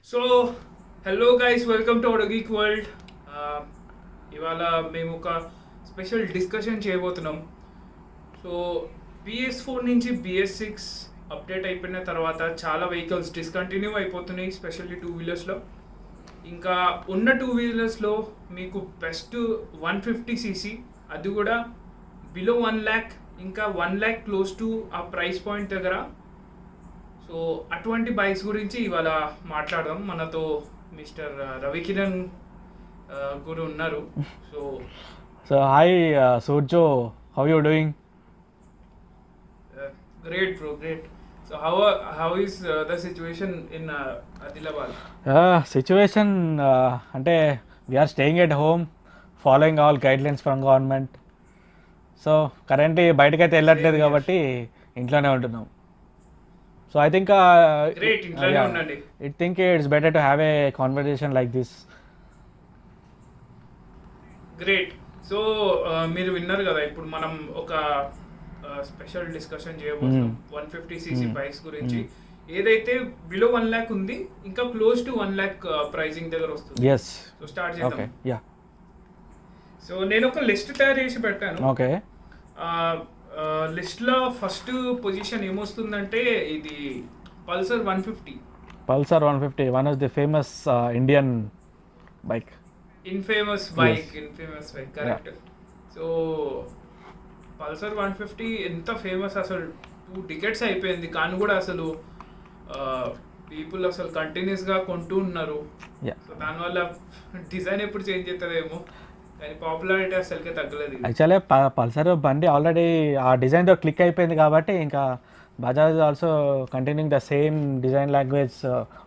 So hello guys, welcome to our geek world. ఇవాళ మేము ఒక స్పెషల్ డిస్కషన్ చేయబోతున్నాం. సో BS4 నుంచి BS6 అప్డేట్ అయిపోయిన తర్వాత చాలా వెహికల్స్ డిస్కంటిన్యూ అయిపోతున్నాయి, స్పెషల్లీ టూ వీలర్స్లో. ఇంకా ఉన్న టూ వీలర్స్లో మీకు బెస్ట్ 150cc, అది కూడా బిలో 1 lakh, ఇంకా 1 lakh క్లోజ్ టు ఆ ప్రైస్ పాయింట్ దగ్గర. సో అటువంటి బైక్స్ గురించి ఇవాళ మాట్లాడదాం. మనతో మిస్టర్ రవికిరణ్ గురు ఉన్నారు. So So hi Surjo, how you doing? Great bro, great. So how is the situation in Adilabad? Situation అంటే we are staying at home, following all guidelines from government. So currently బయటకైతే వెళ్ళట్లేదు Same here. కాబట్టి ఇంట్లోనే ఉంటున్నాం. So I think great, ఇంట్లోనే ఉండండి. I think it's better to have a conversation like this. Great. So మీరు విన్నారు కదా, ఇప్పుడు మనం ఒక స్పెషల్ డిస్కషన్ చేయబోతున్నాం 150cc బైక్స్ గురించి. ఏదైతే బిలో 1 lakh ఉంది, ఇంకా క్లోజ్ టు 1 lakh ప్రైజింగ్ దగ్గర వస్తుంది. ఎస్, సో స్టార్ట్ ఓకే, చేద్దాం. యా, సో నేను ఒక లిస్ట్ తయారు చేసి పెట్టాను. ఓకే. లిస్ట్లో ఫస్ట్ పొజిషన్ ఏమొస్తుందంటే ఇది Pulsar 150. Pulsar 150, one of the famous Indian bike. Infamous bike, correct. So Pulsar 150 ఎంత ఫేమస్, అసలు 2 decades అయిపోయింది, కానీ కూడా అసలు పీపుల్ అసలు కంటిన్యూస్గా కొంటూ ఉన్నారు. యా, సో దానివల్ల డిజైన్ ఎప్పుడు చేంజ్ అవుతుందేమో, కానీ పాపులారిటీ అసలుకే తగ్గలేదు. యాక్చువల్లీ పల్సర్ బండి ఆల్రెడీ ఆ డిజైన్తో క్లిక్ అయిపోయింది కాబట్టి ఇంకా Bajaj also continuing the same design language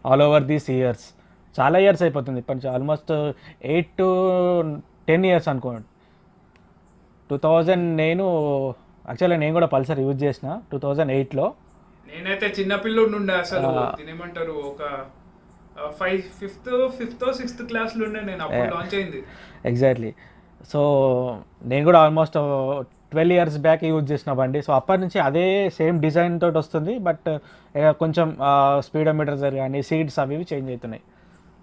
all over these years. చాలా ఇయర్స్ అయిపోతుంది, ఇప్పటి ఆల్మోస్ట్ 8 to 10 years అనుకోండి. 2000 నేను కూడా పల్సర్ యూజ్ చేసిన 2008లో. నేనైతే చిన్నపిల్లోడు ఉండే, అసలు దీనేమంటారు, ఒక ఫిఫ్త్ సిక్స్త్ క్లాస్లో ఉండే నేను, అప్పుడు లాంచ్ అయింది. ఎగ్జాక్ట్లీ. సో నేను కూడా ఆల్మోస్ట్ 12 years బ్యాక్ యూజ్ చేసిన బండి. సో అప్పటి నుంచి అదే సేమ్ డిజైన్ తోటి వస్తుంది, బట్ కొంచెం స్పీడోమీటర్స్ కానీ సీట్స్ అవి ఇవి చేంజ్ అవుతున్నాయి.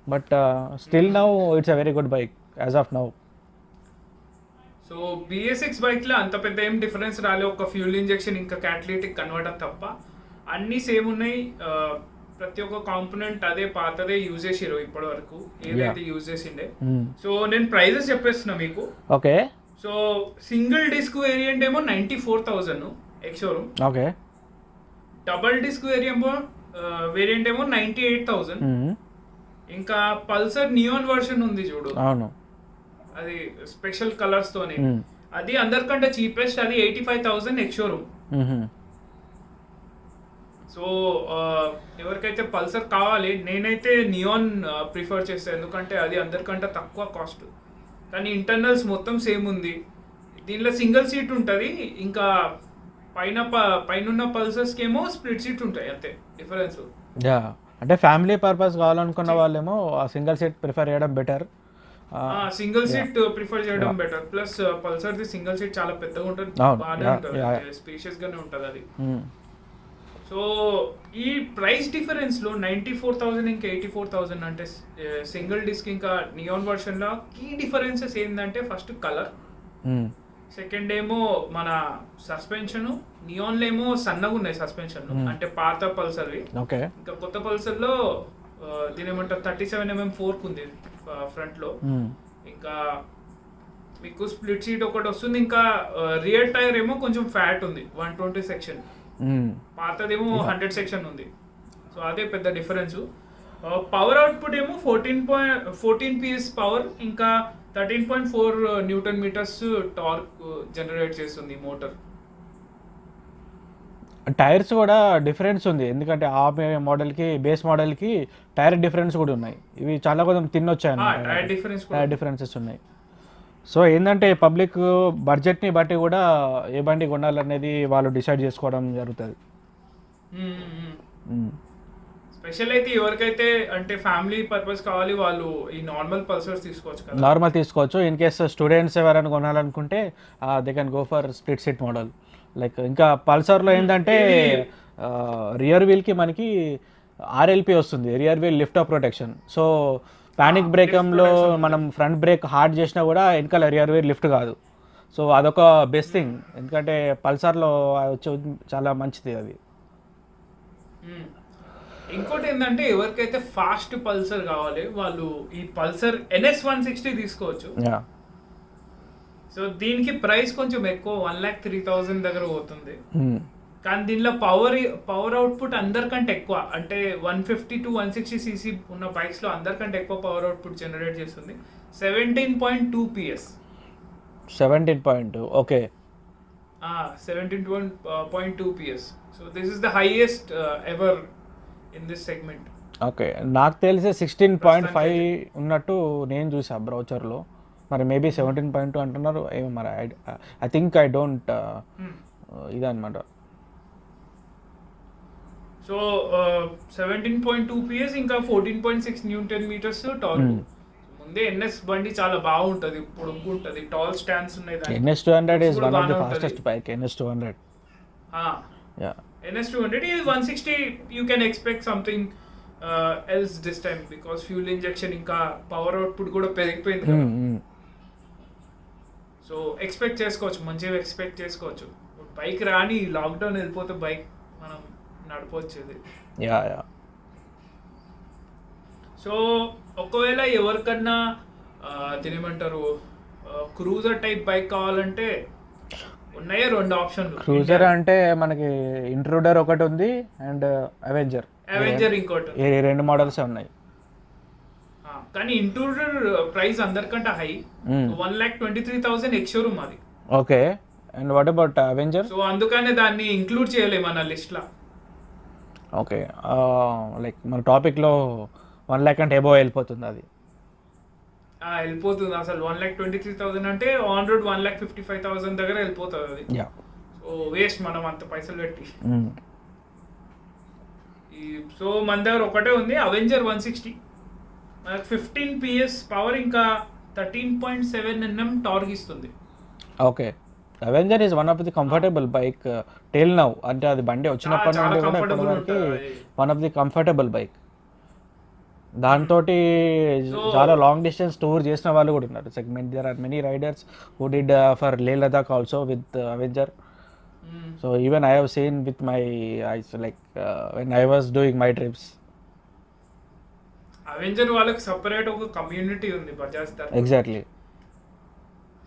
But still now it's a very good bike as of now. So BS6 బైక్లో అంత పెద్ద ఏం డిఫరెన్స్ రాలే, ఒక ఫ్యూల్ ఇంజెక్షన్ ఇంకా క్యాటలిటిక్ కన్వర్టర్ తప్ప అన్నీ సేమ్ ఉన్నాయి. ప్రతి ఒక్క కాంపోనెంట్ అదే పాతదే యూజ్ చేసిరు ఇప్పటి వరకు, ఏదైతే యూజ్ చేసిండే. సో నేను ప్రైజెస్ చెప్పేస్తున్నా మీకు. Okay, so single disc variant ఏమో 94,000 ex showroom. Okay. Double disc variant ఏమో 98,000. ఇంకా పల్సర్ నియాన్ వర్షన్ ఉంది చూడు, అవును. అది స్పెషల్ కలర్స్ తోని, అది అందరికంటే చీపెస్ట్, అది 85,000 ఎక్స్ షోరూమ్. సో ఎవరికైతే పల్సర్ కావాలి, నేనైతే నియాన్ ప్రిఫర్ చేస్తాను, ఎందుకంటే అది అందరికంటే తక్కువ కాస్ట్, కానీ ఇంటర్నల్స్ మొత్తం సేమ్ ఉంది. దీనిలో సింగిల్ సీట్ ఉంటుంది, ఇంకా పైన పల్సర్స్కి ఏమో స్ప్లిట్ సీట్ ఉంటాయి, అంతే డిఫరెన్స్. యా, అంటే ఫ్యామిలీ పర్పస్ కావాలనుకున్న వాళ్ళేమో ఆ సింగిల్ సీట్ ప్రిఫర్ చేయడం బెటర్. సింగిల్ సీట్ ప్రిఫర్ చేయడం better. Plus Pulsar the single seat చాలా పెద్దగా ఉంటుంది, బాగానే ఉంటుంది, స్పేషియస్ గానే ఉంటుంది అది. సో ఈ ప్రైస్ డిఫరెన్స్ లో 94,000 ఇంకా 84,000 అంటే సింగిల్ డిస్క్ ఇంకా నియాన్ వర్షన్ లో కీ డిఫరెన్సెస్ ఏంటంటే, ఫస్ట్ కలర్, సెకండ్ ఏమో మన సస్పెన్షన్. నియాన్లో ఏమో సన్నగా ఉన్నాయి సస్పెన్షన్, అంటే పాత పల్సర్వి. ఇంకా కొత్త పల్సర్ లో దీని ఏమంటారు 37mm ఫోర్క్ ఉంది ఫ్రంట్ లో. ఇంకా మీకు స్ప్లిట్ సీట్ ఒకటి వస్తుంది, ఇంకా రియర్ టైర్ ఏమో కొంచెం ఫ్యాట్ ఉంది, 120 సెక్షన్. పాతదేమో 100 సెక్షన్ ఉంది. సో అదే పెద్ద డిఫరెన్స్. పవర్ అవుట్పుట్ ఏమో 14 PS పవర్, ఇంకా 13.4 Nm టార్క్ జనరేట్ చేస్తుంది మోటార్. టైర్స్ కూడా డిఫరెన్స్ ఉంది, ఎందుకంటే ఆ మోడల్కి బేస్ మోడల్కి టైర్ డిఫరెన్స్ కూడా ఉన్నాయి. ఇవి చాలా కొంచెం తిన్నొచ్చాయి, టైర్ డిఫరెన్సెస్ ఉన్నాయి. సో ఏంటంటే పబ్లిక్ బడ్జెట్ని బట్టి కూడా ఏ బండి కొనాలనేది వాళ్ళు డిసైడ్ చేసుకోవడం జరుగుతుంది. స్పెషల్ అయితే ఎవరికైతే అంటే ఫ్యామిలీ పర్పస్ కావాలి, వాళ్ళు ఈ నార్మల్ పల్సర్స్ తీసుకోవచ్చు కదా. నార్మల్ తీసుకోవచ్చు. ఇన్ కేస్ స్టూడెంట్స్ ఎవరైనా కొనాలనుకుంటే they can go for split seat model. Like ఇంకా పల్సర్లో ఏంటంటే రియర్ వీల్కి మనకి ఆర్ఎల్పి వస్తుంది, rear wheel lift off protection. So panic బ్రేకంలో మనం ఫ్రంట్ బ్రేక్ హార్డ్ చేసినా కూడా వెనకాల రియర్ వీల్ లిఫ్ట్ కాదు. సో అదొక బెస్ట్ థింగ్, ఎందుకంటే పల్సర్లో వచ్చే చాలా మంచిది అది. ఇంకోటి ఏంటంటే ఎవరికైతే ఫాస్ట్ పల్సర్ కావాలి వాళ్ళు ఈ పల్సర్ NS 160 తీసుకోవచ్చు. సో దీనికి ప్రైస్ కొంచెం ఎక్కువ, 1,03,000 దగ్గర పోతుంది. కానీ దీనిలో పవర్ అవుట్పుట్ అందరికంటే ఎక్కువ, అంటే 150 to 160 cc ఉన్న బైక్స్లో అందరికంటే ఎక్కువ పవర్ అవుట్పుట్ జనరేట్ చేస్తుంది. 17.2 PS. 17.2, okay. 17.2 PS. So this is the highest ever in this segment. Okay, నాకు తెలిసి 16.5 ఉన్నట్టు నేను చూసా బ్రౌచర్లో. మరి మేబీ 17.2 అంటున్నారు ఏమో, మరి ఐ థింక్ ఐ డోంట్ ఇదన్నమాట. సో 17.2 PS ఇంకా 14.6 న్యూటన్ మీటర్స్ టార్క్. ముందే NS బండి చాలా బాగుంటుంది, పొడుగుంటుంది, టాల్ స్టాండ్స్ ఉన్నాయి. NS 200 is one of the fastest bike. NS 200. Yeah. NS 200 is 160. You can expect something else this time because fuel injection ఇంకా power output కూడా పెరిగిపోయింది కదా. సో ఎక్స్పెక్ట్ చేసుకోవచ్చు, మంచిగా ఎక్స్పెక్ట్ చేసుకోవచ్చు. బైక్ రాని లాక్డౌన్ వెళ్ళిపోతే బైక్ మనం నడపవచ్చేది. సో ఒకవేళ ఎవరికన్నా తినేమంటారు క్రూజర్ టైప్ బైక్ కావాలంటే ఉన్నాయే 2 ఆప్షన్లు. క్రూజర్ అంటే మనకి ఇంట్రూడర్ ఒకటి ఉంది అండ్ అవెంజర్ ఇంకోటి, 2 మోడల్స్ ఉన్నాయి. కానీ ఇంట్రూడర్ ప్రైస్ అందరికంటే హై, 1,23,000 ఎక్స్-షోరూమ్ అది. Okay, and what about Avenger? So అందుకనే దాన్ని ఇంక్లూడ్ చేయలేము మన లిస్ట్లో. ఓకే, లైక్ మన టాపిక్లో 1 lakh అంటే ఎబో వెళ్ళిపోతుంది అది. వెళ్ళిపోతుంది అసలు. 1,23,000 అంటే ఆన్ రోడ్ 1,55,000 దగ్గర వెళ్ళిపోతుంది అది. సో వేస్ట్ మనం అంత పైసలు పెట్టి. సో మన దగ్గర ఒకటే ఉంది అవెంజర్ 160, మనకు 15 PS పవర్ ఇంకా 13.7 Nm టార్క్ ఇస్తుంది. Okay, Avenger is one of the comfortable bike till now. అంటే అది బండి వచ్చినప్పటి నుండి కూడా ఇప్పటివరకు one of the comfortable bike. దాంతో చాలా లాంగ్ డిస్టెన్స్ టూర్ చేసిన వాళ్ళు కూడా ఉన్నారు segment. There are many riders who did for Leh Ladakh also with Avenger. So even I have seen with my eyes, like when I was doing my trips. Avenger వాళ్ళకి separate ఒక community ఉంది బజాజ్ తరఫున. Exactly.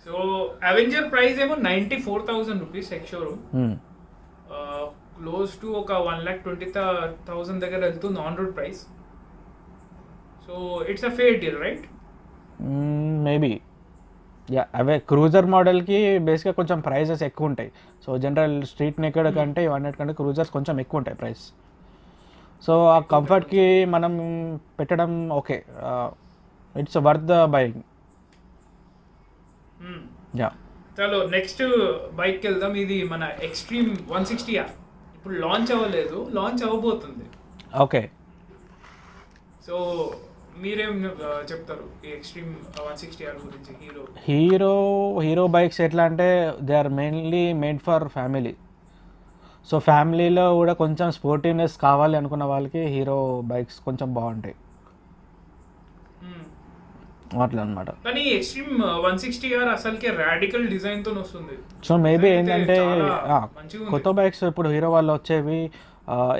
So Avenger price ఏమో 94,000 rupees X-showroom, close to ఒక 1,20,000 దగ్గర వెళ్తుంది on road price. So it's a fair deal, right? Maybe అవే cruiser మోడల్కి బేస్గా కొంచెం ప్రైజెస్ ఎక్కువ ఉంటాయి. సో జనరల్ స్ట్రీట్ నెకెడ్ కంటే ఇవన్నిటికంటే క్రూజర్స్ కొంచెం ఎక్కువ ఉంటాయి ప్రైస్. సో ఆ కంఫర్ట్కి మనం పెట్టడం okay, it's worth the buying. చలో నెక్స్ట్ బైక్కి వెళ్దాం. ఇది మన ఎక్స్ట్రీమ్ 160R. ఇప్పుడు లాంచ్ అవ్వలేదు, లాంచ్ అవ్వబోతుంది. ఓకే, సో మీరేం చెప్తారు ఈ ఎక్స్ట్రీమ్ 160R గురించి? హీరో బైక్స్ ఎట్లా అంటే they are mainly made for family. సో ఫ్యామిలీలో కూడా కొంచెం స్పోర్టివ్నెస్ కావాలి అనుకున్న వాళ్ళకి హీరో బైక్స్ కొంచెం బాగుంటాయి అట్లా అనమాట. కానీ ఎక్స్ట్రీమ్ 160R అసలుకే రాడికల్ డిజైన్ తో వస్తుంది. సో మేబీ ఏంటంటే కొత్త బైక్స్ ఇప్పుడు హీరో వాళ్ళు వచ్చేవి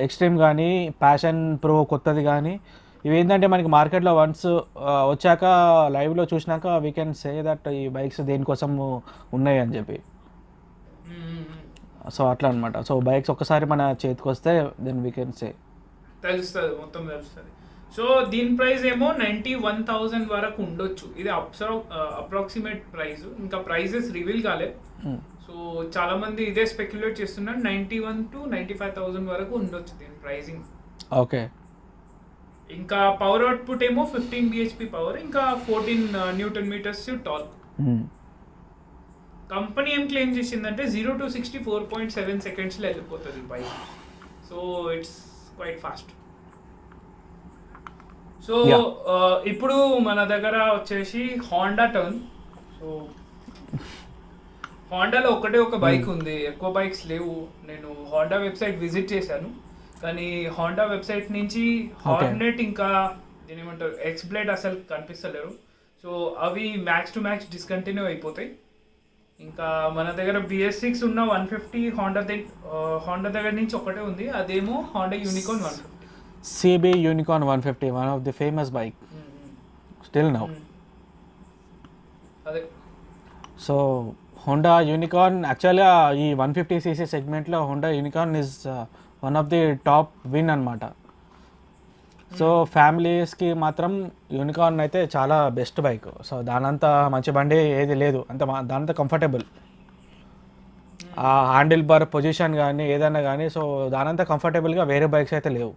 ఎక్స్ట్రీమ్ కానీ ప్యాషన్ ప్రో కొత్తది కానీ ఇవి ఏంటంటే మనకి మార్కెట్లో వన్స్ వచ్చాక లైవ్లో చూసినాక వీ కెన్ సే దట్ ఈ బైక్స్ దేనికోసం ఉన్నాయి అని చెప్పి. సో అట్లా అనమాట. సో బైక్స్ ఒక్కసారి మన చేతికి వస్తే దెన్ వీ కెన్ సే తెలుస్తుంది, మొత్తం తెలుస్తుంది. సో దీని ప్రైస్ ఏమో 91,000 వరకు ఉండొచ్చు. ఇది అప్రాక్సిమేట్ ప్రైస్, ఇంకా ప్రైజెస్ రివీల్ కాలేదు. సో చాలా మంది ఇదే స్పెక్యులేట్ చేస్తున్నారు, 91 to 95,000 వరకు ఉండొచ్చు దీని ప్రైజింగ్. ఓకే, ఇంకా పవర్ అవుట్పుట్ ఏమో 15 bhp పవర్, ఇంకా 14 న్యూటన్ మీటర్స్ టార్క్. కంపెనీ ఏం క్లెయిమ్ చేసిందంటే 0 to 60 4.7 సెకండ్స్లో వెళ్ళిపోతుంది bike. So it's quite fast. So ఇప్పుడు మన దగ్గర వచ్చేసి హోండా టర్న్. సో హోండాలో ఒకటే ఒక బైక్ ఉంది, ఎక్కువ బైక్స్ లేవు. నేను హోండా వెబ్సైట్ విజిట్ చేశాను. కానీ హోండా వెబ్సైట్ నుంచి హార్నెట్ ఇంకా దీని ఏమంటారు ఎక్స్బ్లేడ్ అసలు కనిపిస్తలేరు. సో అవి మ్యాక్స్ టు మ్యాక్స్ డిస్కంటిన్యూ అయిపోతాయి. ఇంకా మన దగ్గర BS6 ఉన్న 150 హోండా దగ్గర నుంచి ఒకటే ఉంది, అదేమో Honda unicorn 150. CB Unicorn 150, one of the famous bike still now. అదే సో హోండా యూనికార్న్ యాక్చువల్గా ఈ 150cc సెగ్మెంట్లో Honda unicorn is one of the top win అనమాట. సో ఫ్యామిలీస్కి మాత్రం యూనికార్న్ అయితే చాలా బెస్ట్ బైక్. సో దానంతా మంచి బండి ఏది లేదు, దానంతా కంఫర్టబుల్. ఆ హ్యాండిల్ బార్ పొజిషన్ కానీ ఏదైనా కానీ సో దానంతా కంఫర్టబుల్గా వేరే బైక్స్ అయితే లేవు.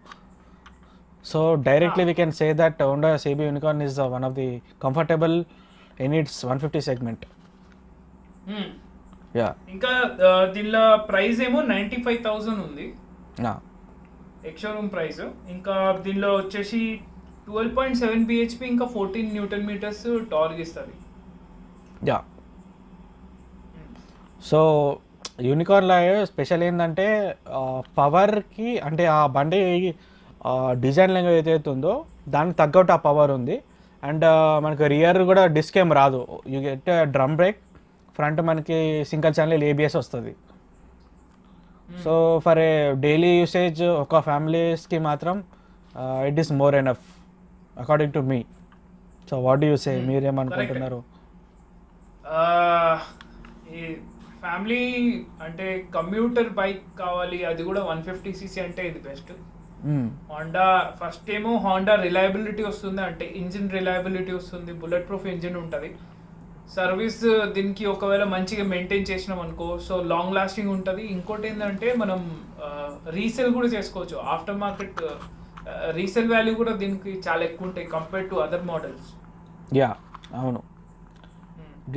So directly we can say that Honda CB Unicorn is one of the comfortable in its 150 segment. Yeah. ఇంకా దీనిలో ప్రైస్ ఏమో 95,000 ఉంది ఎక్స్ షోరూమ్ ప్రైస్. ఇంకా దీనిలో వచ్చేసి 12.7 bhp ఇంకా 14 Nm టార్క్ ఇస్తుంది. యా. సో యూనికార్న్లో స్పెషల్ ఏంటంటే పవర్కి, అంటే ఆ బండి డిజైన్ లాంగ్వేజ్ ఏదైతే ఉందో దానికి తగ్గట్టు ఆ పవర్ ఉంది. అండ్ మనకి రియర్ కూడా డిస్క్ ఏం రాదు, you get drum break, front మనకి సింగిల్ ఛానల్ ABS వస్తుంది. So for a daily usage ఒక ఫ్యామిలీస్కి మాత్రం it is more enough according to me. So what do you say, మీరేమనుకుంటున్నారు? ఈ ఫ్యామిలీ అంటే కమ్యూటర్ బైక్ కావాలి, అది కూడా 150cc అంటే ఇది బెస్ట్. హోండా ఫస్ట్ ఏమో హోండా రిలయబిలిటీ వస్తుంది, అంటే ఇంజిన్ రిలయబిలిటీ వస్తుంది, బుల్లెట్ ప్రూఫ్ ఇంజిన్ ఉంటుంది. సర్వీస్ దీనికి ఒకవేళ మంచిగా మెయింటైన్ చేసినాం అనుకో సో లాంగ్ లాస్టింగ్ ఉంటుంది. ఇంకోటి ఏంటంటే మనం రీసేల్ కూడా చేసుకోవచ్చు. ఆఫ్టర్ మార్కెట్ రీసేల్ వాల్యూ కూడా దీనికి చాలా ఎక్కువ ఉంటాయి compare to other models. Yeah అవును,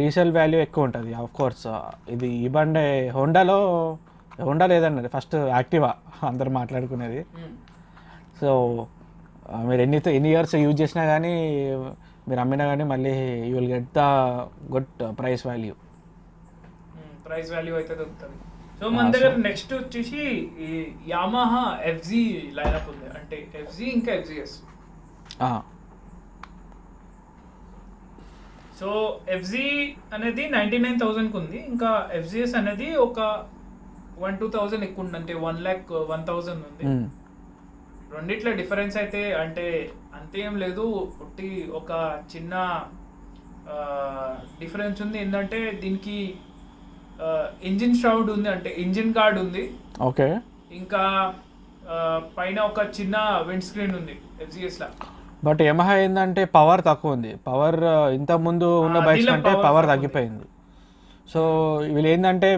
రీసేల్ వాల్యూ ఎక్కువ ఉంటుంది ఆఫ్ కోర్స్. ఇది ఈ బండి హోండా లేదండి, ఫస్ట్ యాక్టివా అందరు మాట్లాడుకునేది. సో మీరు ఎన్ని ఇయర్స్ యూజ్ చేసినా కానీ, మీరు అమ్మినా కానీ మళ్ళీ you will get the good price value అయితే దొరుకుతుంది. సో మన దగ్గర నెక్స్ట్ వచ్చేసి ఈ యామహా FZ లైనప్ ఉంది, అంటే FZ ఇంకా FZS. సో FZ అనేది 99,000కి ఉంది, ఇంకా FZS అనేది ఒక 1-2,000 ఎక్కువ ఉంది, అంటే 1,01,000 ఉంది. రెండిట్లో డిఫరెన్స్ అయితే అంటే అంతేం లేదు, ఒక చిన్న డిఫరెన్స్ ఉంది. ఏంటంటే దీనికి ఇంజిన్ షౌడ్ ఉంది, అంటే ఇంజిన్ గార్డ్ ఉంది. ఓకే. ఇంకా పైన ఒక చిన్న విండ్ స్క్రీన్ ఉంది FZS లా. బట్ యమహా ఏంటంటే పవర్ తక్కువ ఉంది, పవర్ ఇంత ముందు ఉన్న బైక్స్ అంటే పవర్ తగ్గిపోయింది. సో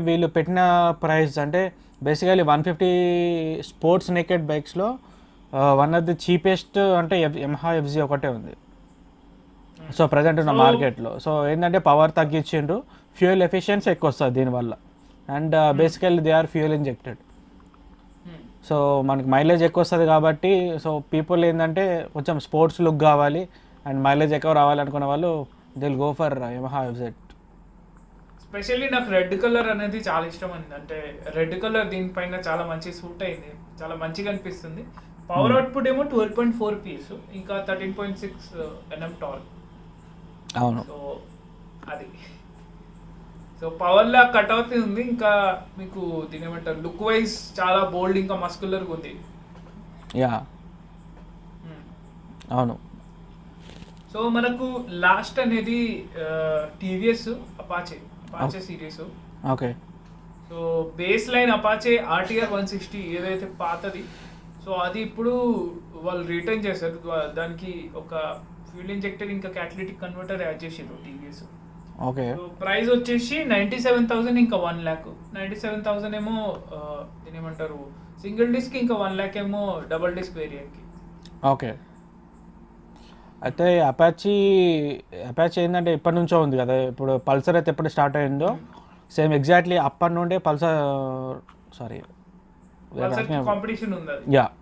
వీళ్ళు పెట్టిన ప్రైస్ అంటే బేసికలీ 150 స్పోర్ట్స్ నేకెడ్ బైక్స్లో వన్ ఆఫ్ ది చీపెస్ట్ అంటే యమహా FZ ఒకటే ఉంది. సో ప్రజెంట్ ఉన్న మార్కెట్లో. సో ఏంటంటే పవర్ తగ్గించిండ్రు, ఫ్యూయల్ ఎఫిషియన్సీ ఎక్కువ వస్తుంది దీనివల్ల. And basically they are fuel injected. So మనకి మైలేజ్ ఎక్కువ వస్తుంది కాబట్టి సో పీపుల్ ఏంటంటే కొంచెం స్పోర్ట్స్ లుక్ కావాలి అండ్ మైలేజ్ ఎక్కువ రావాలనుకున్న వాళ్ళు they will go for Yamaha FZ. Specially నాకు రెడ్ కలర్ అనేది చాలా ఇష్టం అండి, అంటే రెడ్ కలర్ దీనిపైన చాలా మంచి సూట్ అయింది, చాలా మంచిగా అనిపిస్తుంది. పవర్ అవుట్పుట్ ఏమో 12.4 PS, ఇంకా 13.6 Nm టార్క్. అవును. సో అది సో పవర్లా కట్ అవుతుంది. ఇంకా మీకు దీని ఏమంటారు లుక్ వైజ్ చాలా బోల్డ్ ఇంకా మస్కులర్గా ఉంది. యా అవును. సో మనకు లాస్ట్ అనేది TVS Apache series. Okay. So base line Apache RTR 160 ఏదైతే పాతది, సో అది ఇప్పుడు వాళ్ళు రిటర్న్ చేశారు. దానికి ఒక ఫ్యూల్ ఇంజెక్టర్ ఇంకా క్యాటలిటిక్ కన్వర్టర్ యాడ్ చేసారు TVS. ఓకే. సో ప్రైస్ వచ్చేసి 97,000 ఇంకా 1 lakh. 97,000 ఏమో దీని ఏమంటారు సింగిల్ డిస్క్, ఇంకా 1 lakh ఏమో డబుల్ డిస్క్ వేరియంట్కి. ఓకే. అయితే అపాచీ ఏంటంటే ఎప్పటి నుంచో ఉంది కదా, ఇప్పుడు పల్సర్ అయితే ఎప్పుడు స్టార్ట్ అయిందో సేమ్ ఎగ్జాక్ట్లీ అప్పటి నుండే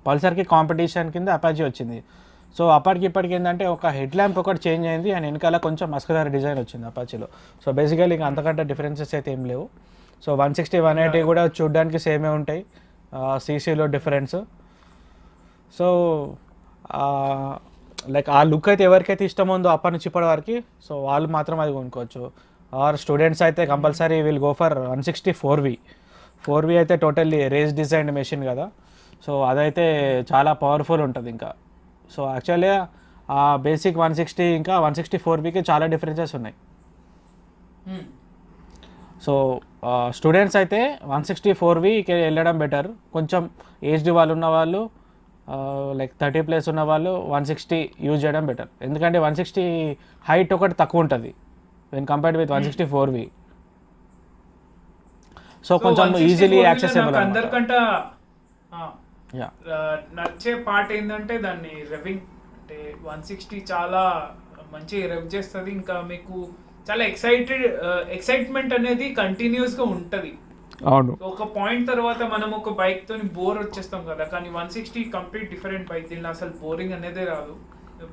పల్సర్కి కాంపిటీషన్ కింద అపాచీ వచ్చింది. సో అప్పటికి ఇప్పటికి ఏంటంటే ఒక హెడ్ ల్యాంప్ ఒకటి చేంజ్ అయింది అండ్ వెనకాల కొంచెం మస్కులర్ డిజైన్ వచ్చింది అపాచీలో. సో బేసికలీ ఇంకా అంతకంటే డిఫరెన్సెస్ అయితే ఏం లేవు. సో 160, 180 కూడా చూడడానికి సేమే ఉంటాయి, CCలో డిఫరెన్స్. సో లైక్ ఆ లుక్ అయితే ఎవరికైతే ఇష్టం ఉందో అప్పటి నుంచి ఇప్పటి వరకు సో వాళ్ళు మాత్రం అది కొనుక్కోవచ్చు. ఆర్ స్టూడెంట్స్ అయితే compulsory will go for 160 4V అయితే టోటల్లీ రేస్ డిజైన్ మెషిన్ కదా, సో అదైతే చాలా పవర్ఫుల్ ఉంటుంది ఇంకా. సో యాక్చువల్లీ ఆ బేసిక్ 160 ఇంకా 164Vకి చాలా డిఫరెన్సెస్ ఉన్నాయి. సో స్టూడెంట్స్ అయితే 164Vకి వెళ్ళడం బెటర్. కొంచెం ఏజ్డ్ వాళ్ళు ఉన్న వాళ్ళు లైక్ 30+ ఉన్న వాళ్ళు 160 యూజ్ చేయడం బెటర్. ఎందుకంటే 160 హైట్ ఒకటి తక్కువ ఉంటుంది when compared with 164V. So కొంచెం ఈజీలీ యాక్సెసిబుల్. అందరికంటే నచ్చే పార్ట్ ఏంటంటే దాన్ని రెవింగ్, అంటే 160 చాలా మంచి రెవ్ చేస్తుంది. ఇంకా మీకు చాలా ఎక్సైట్మెంట్ అనేది కంటిన్యూస్గా ఉంటుంది. అవును, ఒక పాయింట్ తర్వాత మనం ఒక బైక్ తోని బోర్ వచ్చేస్తాం కదా, కానీ 160 కంప్లీట్ డిఫరెంట్ బైక్. దీనిలో అసలు బోరింగ్ అనేదే రాదు.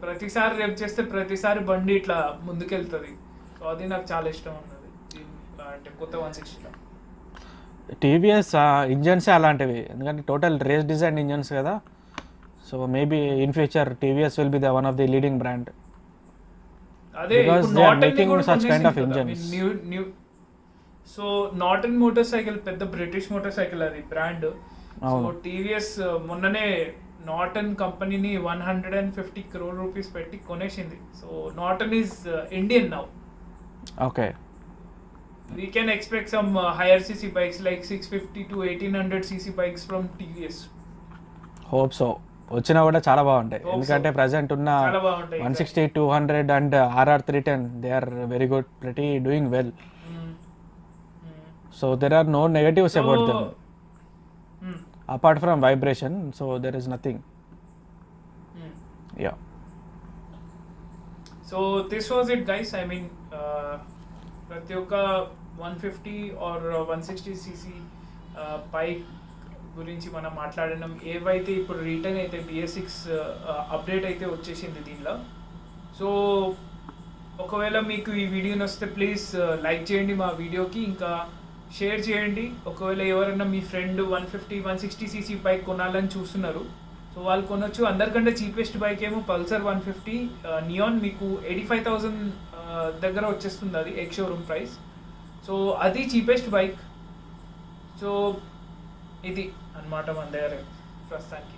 ప్రతిసారి రెవ్ చేస్తే ప్రతిసారి బండి ఇట్లా ముందుకెళ్తుంది. సో అది నాకు చాలా ఇష్టం ఉన్నది అంటే కొత్త 160లో. టీవీఎస్ ఇంజన్సే అలాంటివి, ఎందుకంటే టోటల్ రేస్ డిజైన్ ఇంజన్స్ కదా. So maybe in future TVS will be the one of the leading brand. అదే such kind of engines. So Norton motor cycle పెద్ద బ్రిటిష్ మోటార్ సైకిల్ అది బ్రాండ్. సో టీవీఎస్ మొన్ననే నార్టన్ కంపెనీని 150 crore rupees పెట్టి కొనేసింది. So Norton is Indian now. Okay, we can expect some higher cc bikes like 650 to 1800 cc bikes from TVS. Hope so. వచ్చినా కూడా చాలా బాగుంటాయి, ఎందుకంటే ప్రజెంట్ ఉన్న 160, 200 and RR 310 they are very good, pretty doing well. So there are no negatives about them apart from vibration. So there is nothing. Yeah, so this was it guys. I mean ప్రతి ఒక్క 150 are 160cc bike గురించి మనం మాట్లాడినాం. ఏవైతే ఇప్పుడు return అయితే BS6 update అయితే వచ్చేసింది దీనిలో. సో ఒకవేళ మీకు ఈ వీడియో నచ్చితే ప్లీజ్ లైక్ చేయండి మా వీడియోకి, ఇంకా షేర్ చేయండి. ఒకవేళ ఎవరైనా మీ ఫ్రెండ్ 150, 160cc బైక్ కొనాలని చూస్తున్నారు, సో వాళ్ళు కొనొచ్చు. అందరికంటే చీపెస్ట్ బైక్ ఏమో పల్సర్ 150 నియాన్, మీకు 85,000 దగ్గర వచ్చేస్తుంది అది ఎక్స్ షోరూమ్ ప్రైస్. సో అది చీపెస్ట్ బైక్. సో ఇది అన్నమాట మన దగ్గర ప్రస్తుతానికి.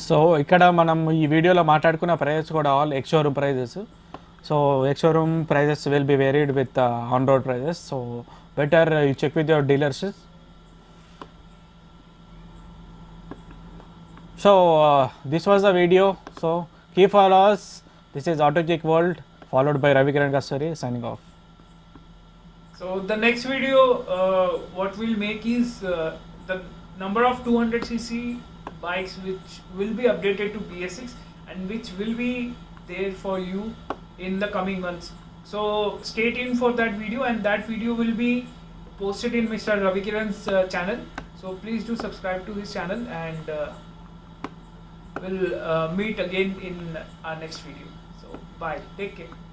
సో ఇక్కడ మనం ఈ వీడియోలో మాట్లాడుకున్న ప్రైజెస్ కూడా all ex showroom prices. So ex showroom prices will be varied with on road prices. So better you check with your dealers. So this was the video. So keep follow us. This is AutoGeek World, followed by Ravi Kiran Kasturi, signing off. So the next video what we'll make is the number of 200cc bikes which will be updated to BS6 and which will be there for you in the coming months. So stay tuned for that video, and that video will be posted in Mr. Ravi Kiran's channel. So please do subscribe to his channel, and we'll meet again in our next video. So bye, take care.